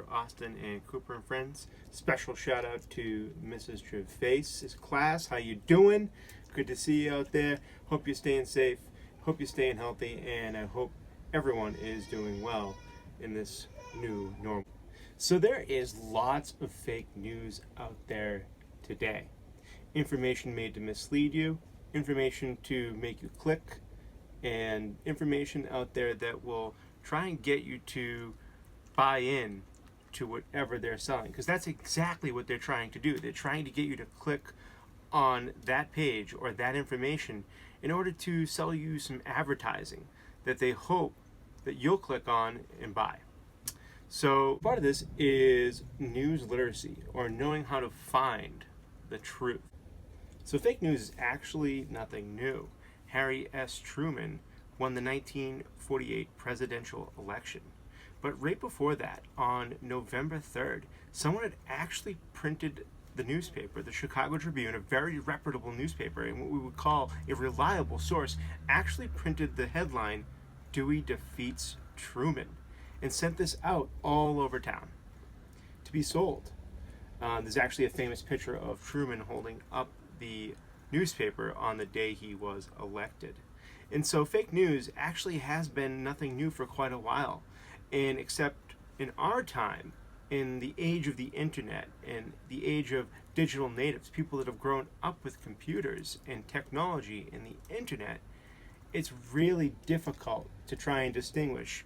for Austin and Cooper and Friends. Special shout out to Mrs. Gervais's class. How you doing? Good to see you out there. Hope you're staying safe. Hope you're staying healthy, and I hope everyone is doing well in this new normal. So there is lots of fake news out there today. Information made to mislead you, information to make you click, and information out there that will try and get you to buy in to whatever they're selling, because that's exactly what they're trying to do. They're trying to get you to click on that page or that information in order to sell you some advertising that they hope that you'll click on and buy. So part of this is news literacy, or knowing how to find the truth. So fake news is actually nothing new. Harry S. Truman won the 1948 presidential election. But right before that, on November 3rd, someone had actually printed the newspaper, the Chicago Tribune, a very reputable newspaper, and what we would call a reliable source, actually printed the headline, "Dewey defeats Truman," and sent this out all over town to be sold. There's actually a famous picture of Truman holding up the newspaper on the day he was elected. And so fake news actually has been nothing new for quite a while. And except in our time, in the age of the internet and the age of digital natives, people that have grown up with computers and technology and the internet, it's really difficult to try and distinguish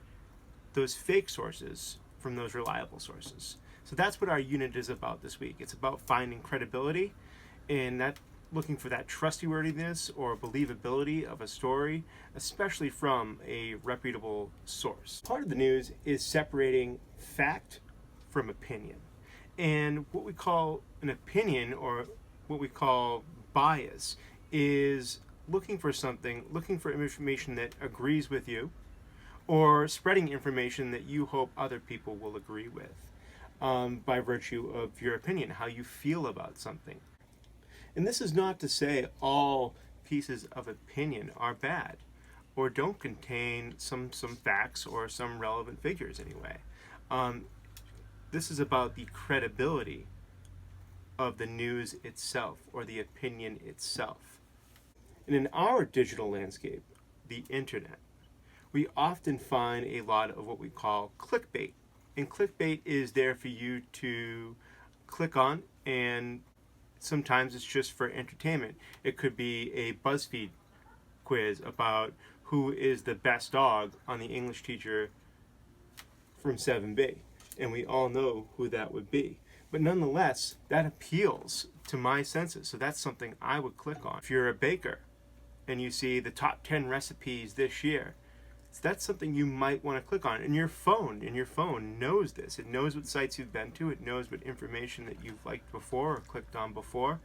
those fake sources from those reliable sources. So that's what our unit is about this week. It's about finding credibility and that looking for that trustworthiness or believability of a story, especially from a reputable source. Part of the news is separating fact from opinion. And what we call an opinion, or what we call bias, is looking for something, looking for information that agrees with you, or spreading information that you hope other people will agree with by virtue of your opinion, how you feel about something. And this is not to say all pieces of opinion are bad or don't contain some facts or some relevant figures anyway. This is about the credibility of the news itself or the opinion itself. And in our digital landscape, the internet, we often find a lot of what we call clickbait. And clickbait is there for you to click on, and sometimes it's just for entertainment. It could be a BuzzFeed quiz about who is the best dog on the English teacher from 7B. And we all know who that would be. But nonetheless, that appeals to my senses. So that's something I would click on. If you're a baker and you see the top 10 recipes this year, that's something you might want to click on. And your phone knows this. It knows what sites you've been to. It knows what information that you've liked before or clicked on before.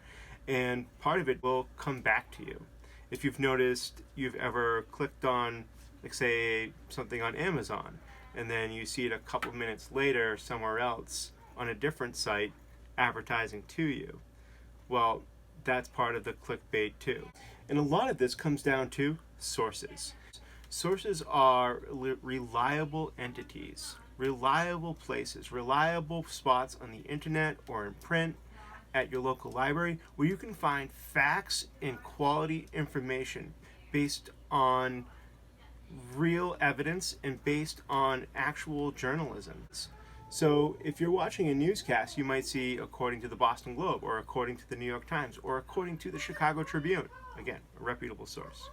And part of it will come back to you. If you've noticed you've ever clicked on, like say, something on Amazon, and then you see it a couple minutes later somewhere else on a different site advertising to you, well, that's part of the clickbait too. And a lot of this comes down to sources. Sources are reliable entities, reliable places, reliable spots on the internet or in print at your local library where you can find facts and quality information based on real evidence and based on actual journalism. So if you're watching a newscast, you might see according to the Boston Globe or according to the New York Times or according to the Chicago Tribune. Again, a reputable source.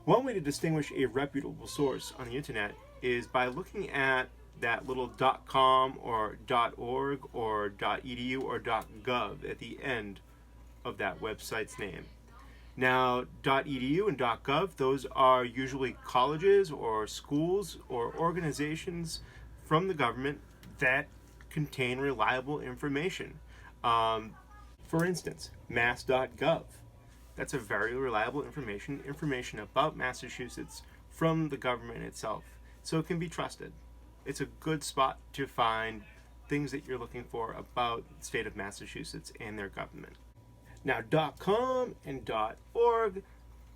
One way to distinguish a reputable source on the internet is by looking at that little .com or .org or .edu or .gov at the end of that website's name. Now, .edu and .gov, those are usually colleges or schools or organizations from the government that contain reliable information. For instance, mass.gov. That's a very reliable information about Massachusetts from the government itself. So it can be trusted. It's a good spot to find things that you're looking for about the state of Massachusetts and their government. Now, .com and .org,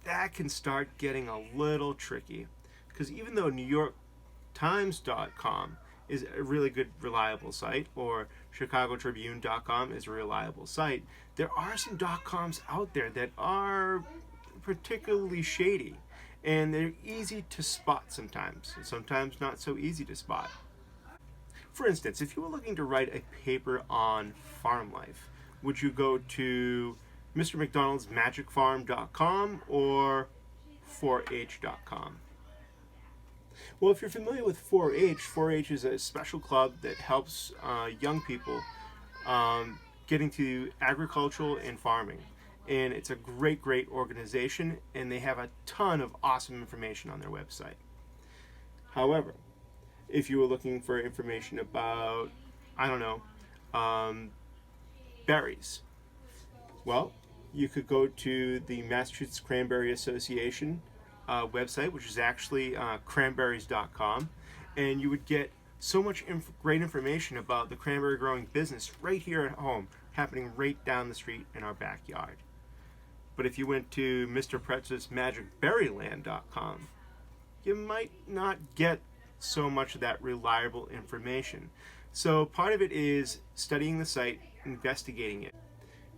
that can start getting a little tricky, because even though NewYorkTimes.com is a really good, reliable site, or ChicagoTribune.com is a reliable site. There are some .coms out there that are particularly shady, and they're easy to spot sometimes, and sometimes not so easy to spot. For instance, if you were looking to write a paper on farm life, would you go to MrMcDonald'sMagicFarm.com or 4H.com? Well, if you're familiar with 4-H, 4-H is a special club that helps young people get into agricultural and farming. And it's a great, great organization, and they have a ton of awesome information on their website. However, if you were looking for information about, I don't know, berries, well, you could go to the Massachusetts Cranberry Association website, which is actually cranberries.com, and you would get so much great information about the cranberry growing business right here at home, happening right down the street in our backyard. But if you went to Mr. Pretz's magicberryland.com, you might not get so much of that reliable information. So part of it is studying the site, investigating it.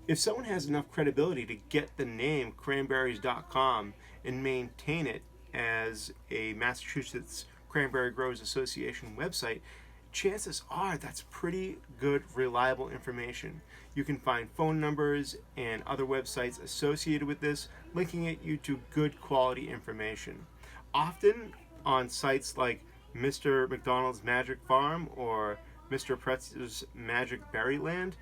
If someone has enough credibility to get the name cranberries.com and maintain it as a Massachusetts Cranberry Growers Association website, chances are that's pretty good, reliable information. You can find phone numbers and other websites associated with this, linking you to good quality information. Often on sites like Mr. McDonald's Magic Farm or Mr. Pretz's Magic Berryland,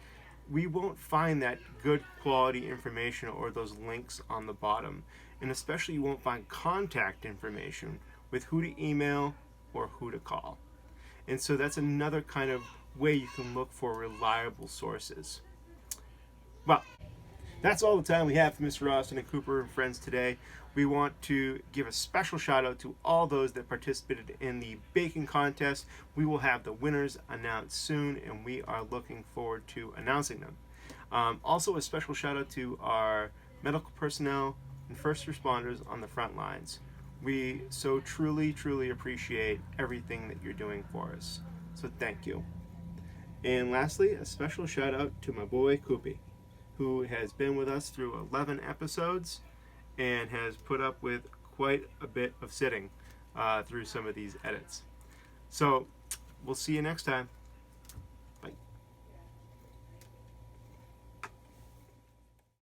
we won't find that good quality information or those links on the bottom. And especially you won't find contact information with who to email or who to call. And so that's another kind of way you can look for reliable sources. Well, that's all the time we have for Mr. Austin and Cooper and Friends today. We want to give a special shout out to all those that participated in the baking contest. We will have the winners announced soon, and we are looking forward to announcing them. Also, a special shout out to our medical personnel and first responders on the front lines. We so truly, truly appreciate everything that you're doing for us. So thank you. And lastly, a special shout out to my boy Koopy, who has been with us through 11 episodes and has put up with quite a bit of sitting through some of these edits. So we'll see you next time.